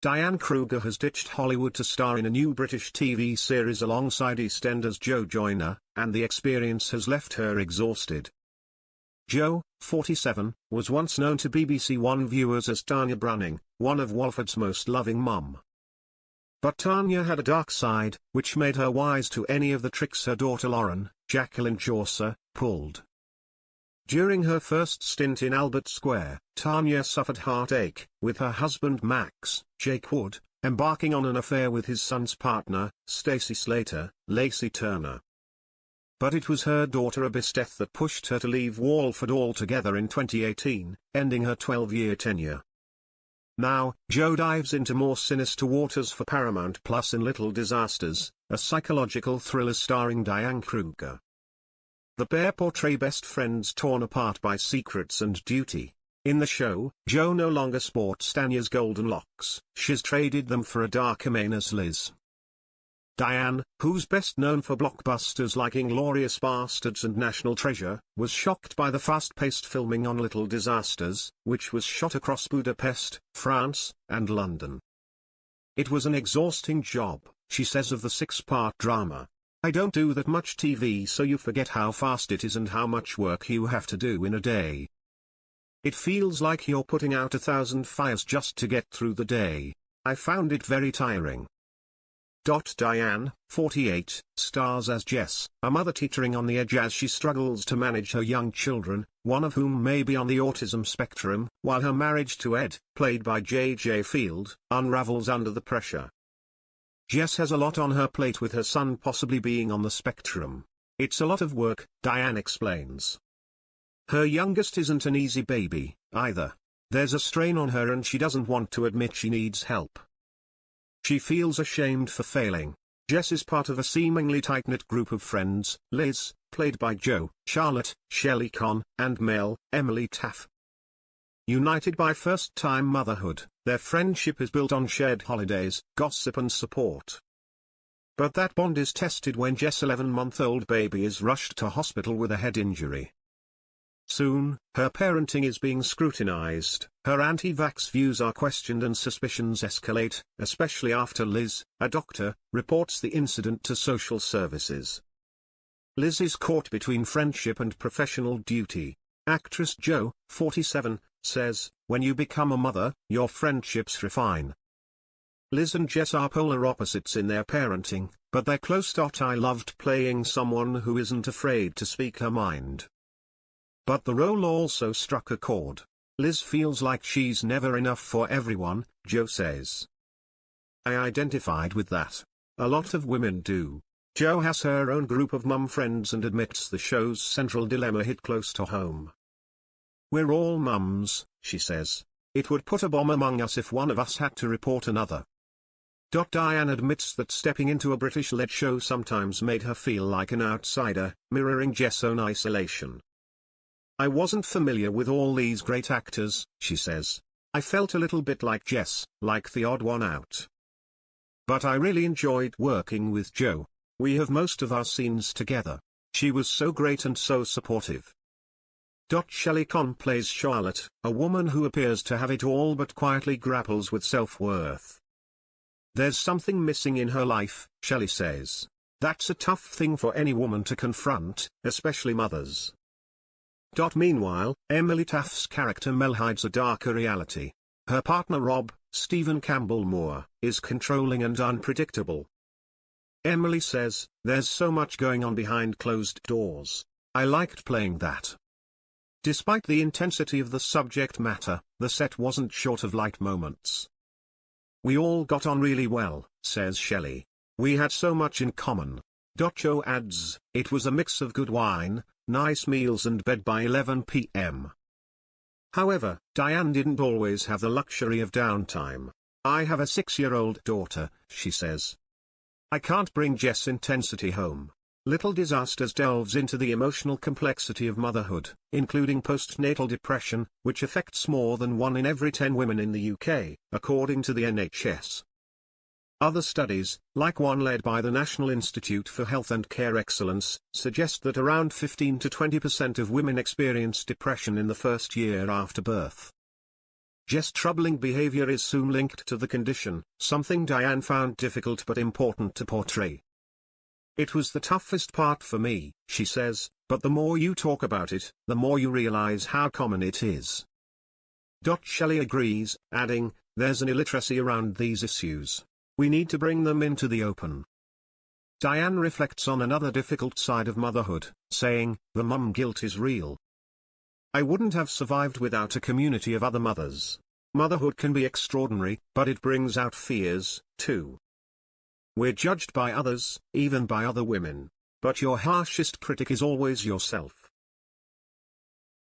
Diane Kruger has ditched Hollywood to star in a new British TV series alongside EastEnders Jo Joyner, and the experience has left her exhausted. Jo, 47, was once known to BBC One viewers as Tanya Branning, one of Walford's most loving mum. But Tanya had a dark side, which made her wise to any of the tricks her daughter Lauren, Jacqueline Chaucer, pulled. During her first stint in Albert Square, Tanya suffered heartache, with her husband Max, Jake Wood, embarking on an affair with his son's partner, Stacey Slater, Lacey Turner. But it was her daughter Abyss death that pushed her to leave Walford altogether in 2018, ending her 12-year tenure. Now, Jo dives into more sinister waters for Paramount Plus in Little Disasters, a psychological thriller starring Diane Kruger. The pair portray best friends torn apart by secrets and duty. In the show, Jo no longer sports Tanya's golden locks, she's traded them for a darker mane as Liz. Diane, who's best known for blockbusters like Inglourious Basterds and National Treasure, was shocked by the fast-paced filming on Little Disasters, which was shot across Budapest, France, and London. It was an exhausting job, she says of the 6-part drama. I don't do that much TV, so you forget how fast it is and how much work you have to do in a day. It feels like you're putting out 1,000 fires just to get through the day. I found it very tiring. Diane, 48, stars as Jess, a mother teetering on the edge as she struggles to manage her young children, one of whom may be on the autism spectrum, while her marriage to Ed, played by J.J. Field, unravels under the pressure. Jess has a lot on her plate with her son possibly being on the spectrum. It's a lot of work, Diane explains. Her youngest isn't an easy baby, either. There's a strain on her and she doesn't want to admit she needs help. She feels ashamed for failing. Jess is part of a seemingly tight-knit group of friends, Liz, played by Jo, Charlotte, Shelley Conn, and Mel, Emily Taff. United by first-time motherhood, their friendship is built on shared holidays, gossip and support. But that bond is tested when Jess' 11-month-old baby is rushed to hospital with a head injury. Soon, her parenting is being scrutinized, her anti-vax views are questioned and suspicions escalate, especially after Liz, a doctor, reports the incident to social services. Liz is caught between friendship and professional duty. Actress Jo, 47, says, "When you become a mother, your friendships refine." Liz and Jess are polar opposites in their parenting, but they're close. I loved playing someone who isn't afraid to speak her mind. But the role also struck a chord. Liz feels like she's never enough for everyone, Jo says. I identified with that. A lot of women do. Jo has her own group of mum friends and admits the show's central dilemma hit close to home. We're all mums, she says. It would put a bomb among us if one of us had to report another. Diane admits that stepping into a British-led show sometimes made her feel like an outsider, mirroring Jess' own isolation. I wasn't familiar with all these great actors, she says. I felt a little bit like Jess, like the odd one out. But I really enjoyed working with Jo. We have most of our scenes together. She was so great and so supportive. Shelley Conn plays Charlotte, a woman who appears to have it all but quietly grapples with self-worth. There's something missing in her life, Shelley says. That's a tough thing for any woman to confront, especially mothers. Meanwhile, Emily Taff's character Mel hides a darker reality. Her partner Rob, Stephen Campbell Moore, is controlling and unpredictable. Emily says, "There's so much going on behind closed doors. I liked playing that." Despite the intensity of the subject matter, the set wasn't short of light moments. We all got on really well, says Shelley. We had so much in common. Jo adds, it was a mix of good wine, nice meals and bed by 11 p.m. However, Diane didn't always have the luxury of downtime. I have a 6-year-old daughter, she says. I can't bring Jess' intensity home. Little Disasters delves into the emotional complexity of motherhood, including postnatal depression, which affects more than 1 in every 10 women in the UK, according to the NHS. Other studies, like one led by the National Institute for Health and Care Excellence, suggest that around 15 to 20% of women experience depression in the first year after birth. Jess' troubling behavior is soon linked to the condition, something Diane found difficult but important to portray. "It was the toughest part for me," she says, "but the more you talk about it, the more you realize how common it is." Shelley agrees, adding, "There's an illiteracy around these issues. We need to bring them into the open." Diane reflects on another difficult side of motherhood, saying, "The mum guilt is real. I wouldn't have survived without a community of other mothers. Motherhood can be extraordinary, but it brings out fears, too. We're judged by others, even by other women. But your harshest critic is always yourself."